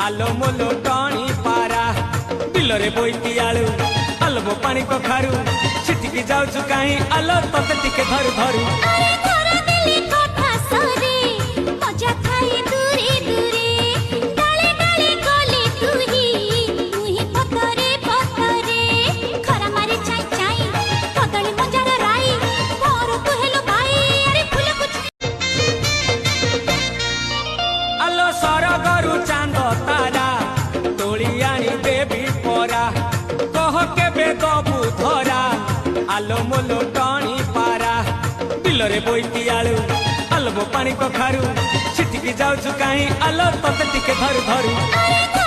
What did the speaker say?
आलो मोलो टाणी पारा बिलरे बोईती आलू आलबो पानी कखारू छिटिकी जाऊछु काई आलो तते टिके धरू धरू सरगरु चांद तारा तोलियानी देवी परा कह के बेदबू धरा आलो मोलो टाणी पारा बिलरे बोईती आलू आलबो पानी कखारू छिटिकी जाऊछु काई आलो तते टिके धरू धरू।